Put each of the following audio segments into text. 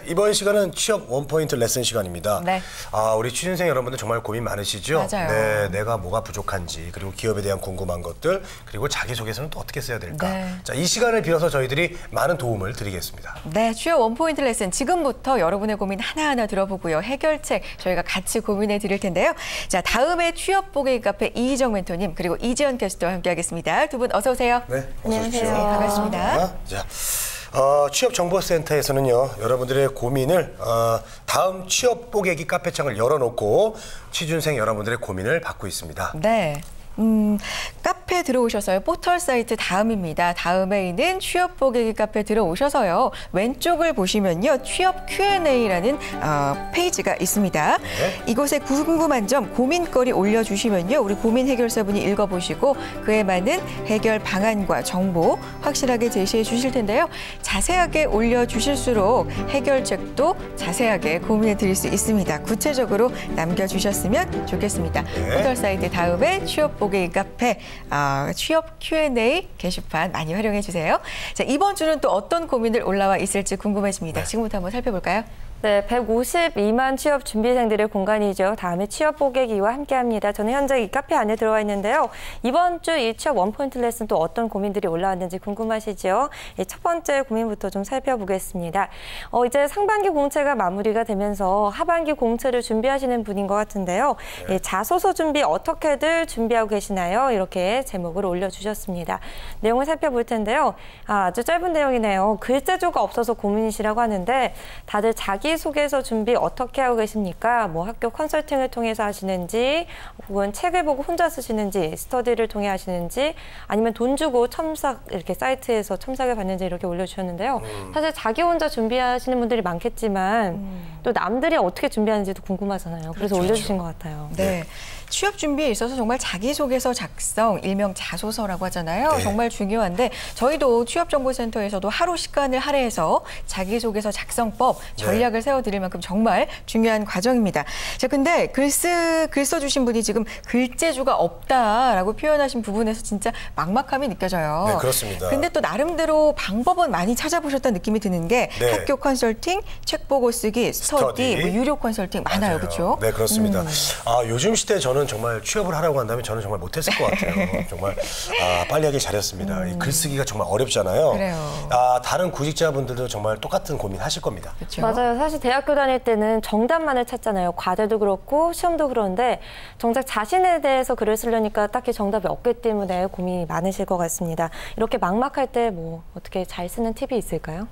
이번 시간은 취업 원포인트 레슨 시간입니다. 네. 우리 취준생 여러분들 정말 고민 많으시죠? 맞아요. 네, 내가 뭐가 부족한지, 그리고 기업에 대한 궁금한 것들, 그리고 자기소개서는 또 어떻게 써야 될까? 네. 자, 이 시간을 빌어서 저희들이 많은 도움을 드리겠습니다. 네, 취업 원포인트 레슨 지금부터 여러분의 고민 하나하나 들어보고요. 해결책 저희가 같이 고민해 드릴 텐데요. 자, 다음에 취업 보기 카페 이희정 멘토님 그리고 이지연 게스트와 함께하겠습니다. 두 분 어서 오세요. 네, 어서 안녕하세요. 오십시오. 네, 반갑습니다. 자, 취업정보센터에서는요, 여러분들의 고민을 다음 취업 뽀개기 카페창을 열어놓고 취준생 여러분들의 고민을 받고 있습니다. 네. 카페 들어오셔서요. 포털 사이트 다음입니다. 다음에 있는 취업 보기 카페 들어오셔서요. 왼쪽을 보시면요. 취업 Q&A라는 페이지가 있습니다. 네. 이곳에 궁금한 점, 고민거리 올려주시면요. 우리 고민 해결사분이 읽어보시고 그에 맞는 해결 방안과 정보 확실하게 제시해 주실 텐데요. 자세하게 올려주실수록 해결책도 자세하게 고민해 드릴 수 있습니다. 구체적으로 남겨주셨으면 좋겠습니다. 네. 포털 사이트 다음에 취업 보기 카페 취업 Q&A 게시판 많이 활용해 주세요. 자, 이번 주는 또 어떤 고민들 올라와 있을지 궁금해집니다. 네. 지금부터 한번 살펴볼까요? 네, 152만 취업 준비생들의 공간이죠. 다음에 취업 보객이와 함께합니다. 저는 현재 이 카페 안에 들어와 있는데요. 이번 주 이 취업 원포인트 레슨 또 어떤 고민들이 올라왔는지 궁금하시죠? 첫 번째 고민부터 좀 살펴보겠습니다. 이제 상반기 공채가 마무리가 되면서 하반기 공채를 준비하시는 분인 것 같은데요. 네. 자소서 준비 어떻게들 준비하고 계시나요? 이렇게 제목을 올려주셨습니다. 내용을 살펴볼 텐데요. 아주 짧은 내용이네요. 글재주가 없어서 고민이시라고 하는데 다들 자기소개서 준비 어떻게 하고 계십니까? 뭐 학교 컨설팅을 통해서 하시는지 혹은 책을 보고 혼자 쓰시는지 스터디를 통해 하시는지 아니면 돈 주고 첨삭 이렇게 사이트에서 첨삭을 받는지 이렇게 올려주셨는데요. 사실 자기 혼자 준비하시는 분들이 많겠지만 또 남들이 어떻게 준비하는지도 궁금하잖아요. 그래서 그렇죠. 올려주신 것 같아요. 네. 취업 준비에 있어서 정말 자기소개서 작성, 일명 자소서라고 하잖아요. 네. 정말 중요한데 저희도 취업정보센터에서도 하루 시간을 할애해서 자기소개서 작성법, 전략을 세워드릴 만큼 정말 중요한 과정입니다. 자, 근데 글 써주신 분이 지금 글재주가 없다라고 표현하신 부분에서 진짜 막막함이 느껴져요. 네, 그렇습니다. 근데 또 나름대로 방법은 많이 찾아보셨다는 느낌이 드는 게 네. 학교 컨설팅, 책 보고 쓰기, 스터디, 뭐 유료 컨설팅 많아요. 그렇죠? 네, 그렇습니다. 요즘 시대에 저는 정말 취업을 하라고 한다면 저는 정말 못했을 것 같아요. 정말 빨리 하길 잘했습니다. 이 글쓰기가 정말 어렵잖아요. 그래요. 다른 구직자분들도 정말 똑같은 고민 하실 겁니다. 그렇죠? 맞아요. 사실 대학교 다닐 때는 정답만을 찾잖아요. 과제도 그렇고 시험도 그런데 정작 자신에 대해서 글을 쓰려니까 딱히 정답이 없기 때문에 고민이 많으실 것 같습니다. 이렇게 막막할 때 뭐 어떻게 잘 쓰는 팁이 있을까요?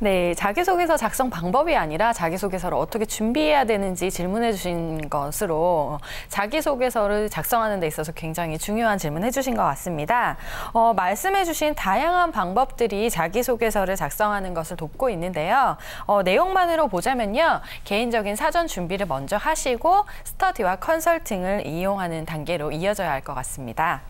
네, 자기소개서 작성 방법이 아니라 자기소개서를 어떻게 준비해야 되는지 질문해 주신 것으로 자기소개서를 작성하는 데 있어서 굉장히 중요한 질문해 주신 것 같습니다. 말씀해 주신 다양한 방법들이 자기소개서를 작성하는 것을 돕고 있는데요. 내용만으로 보자면요. 개인적인 사전 준비를 먼저 하시고 스터디와 컨설팅을 이용하는 단계로 이어져야 할 것 같습니다.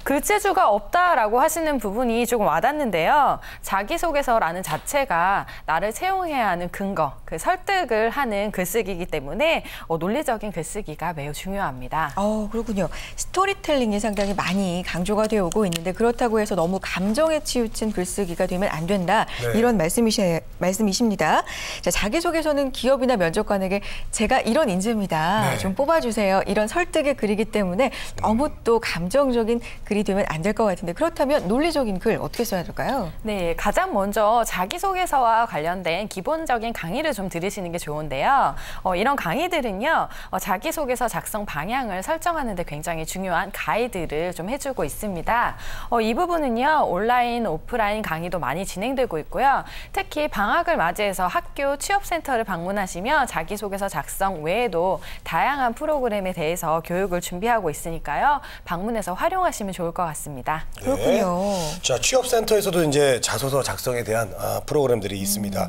글재주가 없다라고 하시는 부분이 조금 와닿는데요. 자기소개서라는 자체가 나를 채용해야 하는 근거, 그 설득을 하는 글쓰기이기 때문에 논리적인 글쓰기가 매우 중요합니다. 그렇군요. 스토리텔링이 상당히 많이 강조가 되어 오고 있는데 그렇다고 해서 너무 감정에 치우친 글쓰기가 되면 안 된다. 네. 이런 말씀이십니다. 자, 자기소개서는 기업이나 면접관에게 제가 이런 인재입니다. 네. 좀 뽑아주세요. 이런 설득의 글이기 때문에 너무 또 감정적인 글이 되면 안 될 것 같은데 그렇다면 논리적인 글 어떻게 써야 될까요? 네, 가장 먼저 자기소개서와 관련된 기본적인 강의를 좀 들으시는 게 좋은데요. 이런 강의들은요, 자기소개서 작성 방향을 설정하는 데 굉장히 중요한 가이드를 좀 해주고 있습니다. 이 부분은요, 온라인, 오프라인 강의도 많이 진행되고 있고요. 특히 방학을 맞이해서 학교 취업센터를 방문하시면 자기소개서 작성 외에도 다양한 프로그램에 대해서 교육을 준비하고 있으니까요. 방문해서 활용하시면 좋을 것 같습니다. 그렇군요. 자, 취업센터에서도 이제 자소서 작성에 대한 프로그램들이 있습니다.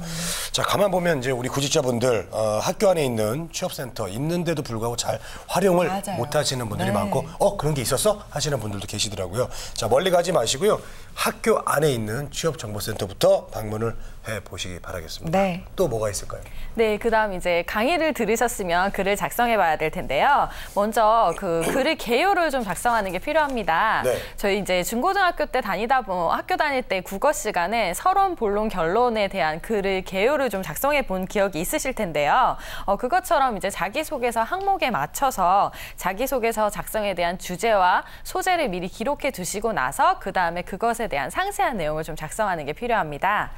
자, 가만 보면 이제 우리 구직자분들 학교 안에 있는 취업센터 있는데도 불구하고 잘 활용을 맞아요. 못 하시는 분들이 네. 많고 그런 게 있었어? 하시는 분들도 계시더라고요. 자, 멀리 가지 마시고요. 학교 안에 있는 취업정보센터부터 방문을 보시기 바라겠습니다. 네. 또 뭐가 있을까요? 네, 그다음 이제 강의를 들으셨으면 글을 작성해 봐야 될 텐데요. 먼저 그 글의 개요를 좀 작성하는 게 필요합니다. 네. 저희 이제 중고등학교 때 학교 다닐 때 국어 시간에 서론, 본론, 결론에 대한 글의 개요를 좀 작성해 본 기억이 있으실 텐데요. 그것처럼 이제 자기소개서 항목에 맞춰서 자기소개서 작성에 대한 주제와 소재를 미리 기록해 두시고 나서 그다음에 그것에 대한 상세한 내용을 좀 작성하는 게 필요합니다.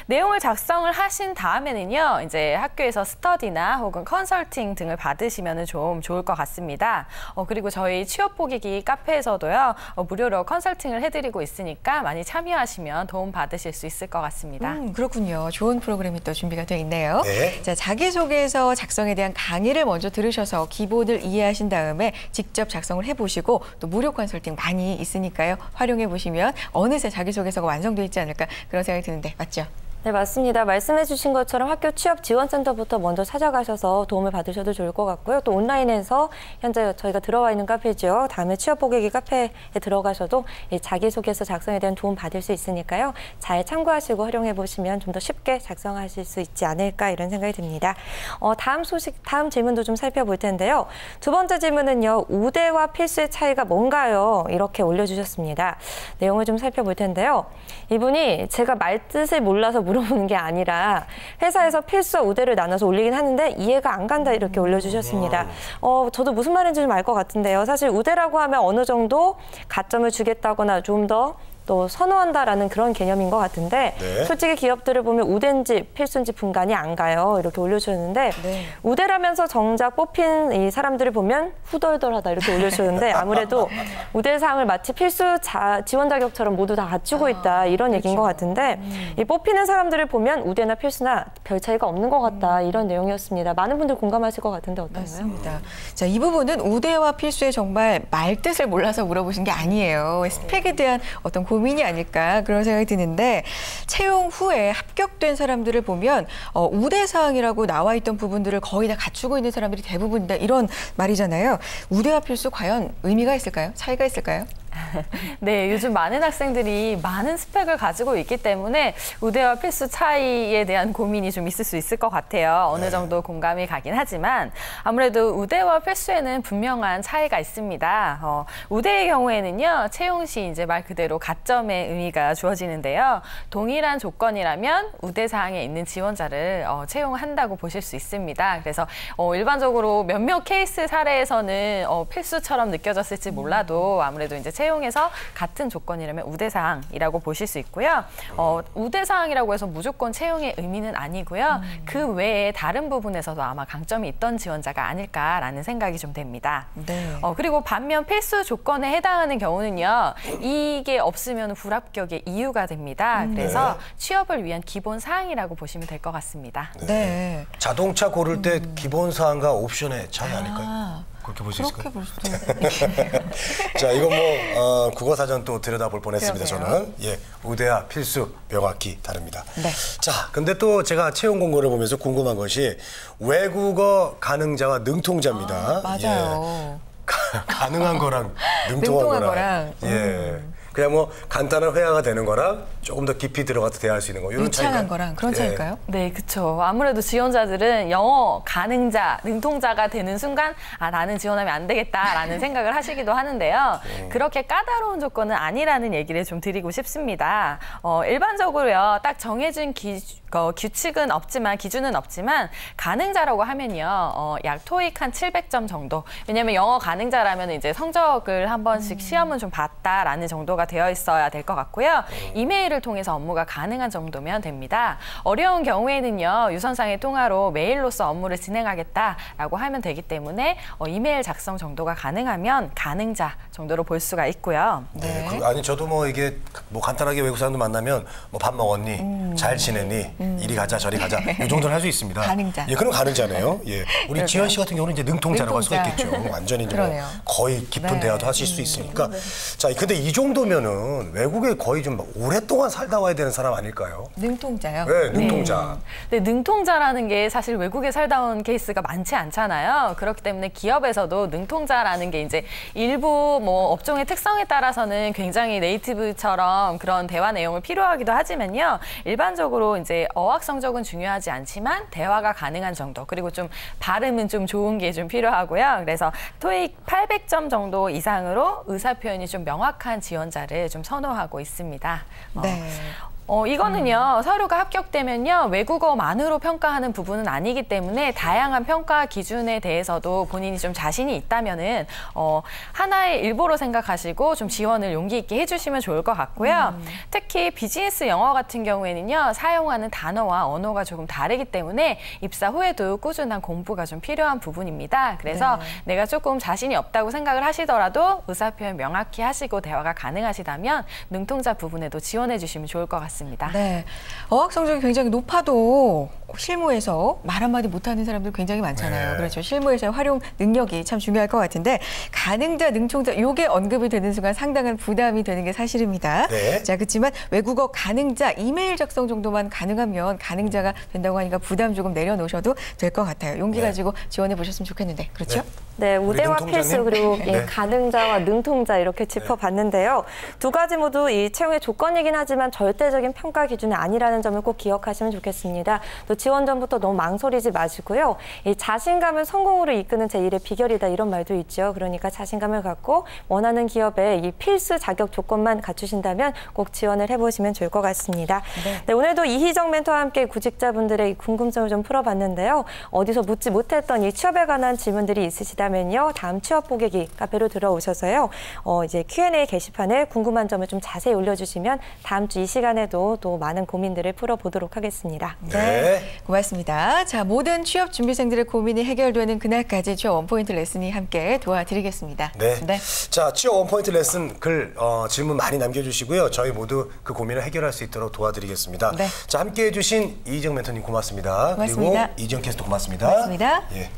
내용을 작성을 하신 다음에는요, 이제 학교에서 스터디나 혹은 컨설팅 등을 받으시면 좀 좋을 것 같습니다. 그리고 저희 취업 보기기 카페에서도요, 무료로 컨설팅을 해드리고 있으니까 많이 참여하시면 도움 받으실 수 있을 것 같습니다. 그렇군요. 좋은 프로그램이 또 준비가 되어 있네요. 네. 자, 자기소개서 작성에 대한 강의를 먼저 들으셔서 기본을 이해하신 다음에 직접 작성을 해보시고 또 무료 컨설팅 많이 있으니까요. 활용해 보시면 어느새 자기소개서가 완성되어 있지 않을까 그런 생각이 드는데 맞죠? 네, 맞습니다. 말씀해 주신 것처럼 학교 취업지원센터부터 먼저 찾아가셔서 도움을 받으셔도 좋을 것 같고요. 또 온라인에서 현재 저희가 들어와 있는 카페죠. 다음에 취업 보기기 카페에 들어가셔도 자기소개서 작성에 대한 도움 받을 수 있으니까요. 잘 참고하시고 활용해 보시면 좀 더 쉽게 작성하실 수 있지 않을까 이런 생각이 듭니다. 다음 질문도 좀 살펴볼 텐데요. 두 번째 질문은요. 우대와 필수의 차이가 뭔가요? 이렇게 올려주셨습니다. 내용을 좀 살펴볼 텐데요. 이분이 제가 말뜻을 몰라서 물어보는 게 아니라 회사에서 필수와 우대를 나눠서 올리긴 하는데 이해가 안 간다 이렇게 올려주셨습니다. 저도 무슨 말인지 좀 알 것 같은데요. 사실 우대라고 하면 어느 정도 가점을 주겠다거나 좀 더 또 선호한다라는 그런 개념인 것 같은데 네. 솔직히 기업들을 보면 우대인지 필수인지 분간이 안 가요. 이렇게 올려주셨는데 네. 우대라면서 정작 뽑힌 이 사람들을 보면 후덜덜하다 이렇게 올려주셨는데 아무래도 우대사항을 마치 필수 지원 자격처럼 모두 다 갖추고 있다 이런 얘기인 것 같은데 이 뽑히는 사람들을 보면 우대나 필수나 별 차이가 없는 것 같다 이런 내용이었습니다. 많은 분들 공감하실 것 같은데 어떤가요? 맞습니다. 자, 이 부분은 우대와 필수에 정말 말뜻을 몰라서 물어보신 게 아니에요. 스펙에 대한 어떤 고민이 아닐까 그런 생각이 드는데 채용 후에 합격된 사람들을 보면 우대사항이라고 나와 있던 부분들을 거의 다 갖추고 있는 사람들이 대부분이다 이런 말이잖아요. 우대와 필수 과연 의미가 있을까요? 차이가 있을까요? 네, 요즘 많은 학생들이 많은 스펙을 가지고 있기 때문에 우대와 필수 차이에 대한 고민이 좀 있을 수 있을 것 같아요. 어느 정도 공감이 가긴 하지만 아무래도 우대와 필수에는 분명한 차이가 있습니다. 우대의 경우에는요, 채용 시 이제 말 그대로 가점의 의미가 주어지는데요. 동일한 조건이라면 우대 사항에 있는 지원자를 채용한다고 보실 수 있습니다. 그래서 일반적으로 몇몇 케이스 사례에서는 필수처럼 느껴졌을지 몰라도 아무래도 이제 채용에서 같은 조건이라면 우대사항이라고 보실 수 있고요. 우대사항이라고 해서 무조건 채용의 의미는 아니고요. 그 외에 다른 부분에서도 아마 강점이 있던 지원자가 아닐까라는 생각이 좀 됩니다. 네. 그리고 반면 필수 조건에 해당하는 경우는요. 이게 없으면 불합격의 이유가 됩니다. 그래서 취업을 위한 기본 사항이라고 보시면 될 것 같습니다. 네. 자동차 고를 때 기본 사항과 옵션의 차이 아닐까요? 그렇게 볼 수 있을까요? 그렇게 볼 수도 있겠네요. 자, 이거 국어사전 또 들여다볼 뻔했습니다. 저는 우대와 필수 명확히 다릅니다. 네. 자, 근데 또 제가 채용 공고를 보면서 궁금한 것이 외국어 가능자와 능통자입니다. 맞아요. 가능한 거랑 능통한 거랑. 그냥 뭐 간단한 회화가 되는 거랑 조금 더 깊이 들어가서 대화할 수 있는 거 이런 차이가. 유창한 거랑 그런 차이일까요? 네, 그렇죠. 아무래도 지원자들은 영어 가능자, 능통자가 되는 순간 나는 지원하면 안 되겠다라는 생각을 하시기도 하는데요. 그렇게 까다로운 조건은 아니라는 얘기를 좀 드리고 싶습니다. 일반적으로요, 딱 정해진 규칙은 없지만 기준은 없지만 가능자라고 하면요, 약 토익 한 700점 정도. 왜냐하면 영어 가능자라면 이제 성적을 한 번씩 시험은 좀 봤다라는 정도가 되어 있어야 될 것 같고요. 이메일을 통해서 업무가 가능한 정도면 됩니다. 어려운 경우에는요, 유선상의 통화로 메일로서 업무를 진행하겠다라고 하면 되기 때문에 이메일 작성 정도가 가능하면 가능자 정도로 볼 수가 있고요. 네. 아니 저도 이게 간단하게 외국 사람들 만나면 밥 먹었니? 잘 지냈니? 이리 가자 저리 가자 이 정도는 할 수 있습니다. 가능자. 예, 그럼 가능자네요. 예, 우리 지현 씨 같은 경우는 이제 능통자라고 할 수가 능통자. 있겠죠. 완전히 이제 뭐 그러네요. 거의 깊은 네. 대화도 하실 수 있으니까. 자, 근데 이 정도면은 외국에 거의 좀 오랫동안 살다 와야 되는 사람 아닐까요? 능통자요? 네, 능통자. 네, 능통자라는 게 사실 외국에 살다 온 케이스가 많지 않잖아요. 그렇기 때문에 기업에서도 능통자라는 게 이제 일부 뭐 업종의 특성에 따라서는 굉장히 네이티브처럼 그런 대화 내용을 필요하기도 하지만요. 일반적으로 이제 어학 성적은 중요하지 않지만 대화가 가능한 정도, 그리고 좀 발음은 좀 좋은 게 좀 필요하고요. 그래서 토익 800점 정도 이상으로 의사 표현이 좀 명확한 지원자를 좀 선호하고 있습니다. 네. 이거는요, 서류가 합격되면요, 외국어만으로 평가하는 부분은 아니기 때문에 다양한 평가 기준에 대해서도 본인이 좀 자신이 있다면은, 하나의 일부로 생각하시고 좀 지원을 용기 있게 해주시면 좋을 것 같고요. 특히 비즈니스 영어 같은 경우에는요, 사용하는 단어와 언어가 조금 다르기 때문에 입사 후에도 꾸준한 공부가 좀 필요한 부분입니다. 그래서 내가 조금 자신이 없다고 생각을 하시더라도 의사표현 명확히 하시고 대화가 가능하시다면 능통자 부분에도 지원해 주시면 좋을 것 같습니다. 네. 어학 성적이 굉장히 높아도 실무에서 말 한마디 못하는 사람들 굉장히 많잖아요. 네. 그렇죠. 실무에서의 활용 능력이 참 중요할 것 같은데 가능자, 능통자 요게 언급이 되는 순간 상당한 부담이 되는 게 사실입니다. 네. 자, 그렇지만 외국어 가능자 이메일 작성 정도만 가능하면 가능자가 된다고 하니까 부담 조금 내려놓으셔도 될 것 같아요. 용기 가지고 지원해 보셨으면 좋겠는데. 그렇죠? 네, 우대와 능통자님? 필수 그리고 네. 예, 가능자와 능통자 이렇게 짚어봤는데요. 두 가지 모두 이 채용의 조건이긴 하지만 절대적인 평가 기준이 아니라는 점을 꼭 기억하시면 좋겠습니다. 또 지원 전부터 너무 망설이지 마시고요. 이 자신감은 성공으로 이끄는 제1의 비결이다 이런 말도 있죠. 그러니까 자신감을 갖고 원하는 기업에 이 필수 자격 조건만 갖추신다면 꼭 지원을 해보시면 좋을 것 같습니다. 네, 오늘도 이희정 멘토와 함께 구직자분들의 궁금증을 좀 풀어봤는데요. 어디서 묻지 못했던 이 취업에 관한 질문들이 있으시다면요. 다음 취업 보객이 카페로 들어오셔서요. 이제 Q&A 게시판에 궁금한 점을 좀 자세히 올려주시면 다음 주 이 시간에도 또 많은 고민들을 풀어보도록 하겠습니다. 네. 고맙습니다. 자, 모든 취업 준비생들의 고민이 해결되는 그날까지 취업 원포인트 레슨이 함께 도와드리겠습니다. 네. 자, 취업 원포인트 레슨 글 질문 많이 남겨주시고요. 저희 모두 그 고민을 해결할 수 있도록 도와드리겠습니다. 네. 자, 함께해 주신 이희정 멘토님 고맙습니다. 고맙습니다. 그리고 이지영 캐스터 고맙습니다. 고맙습니다. 예.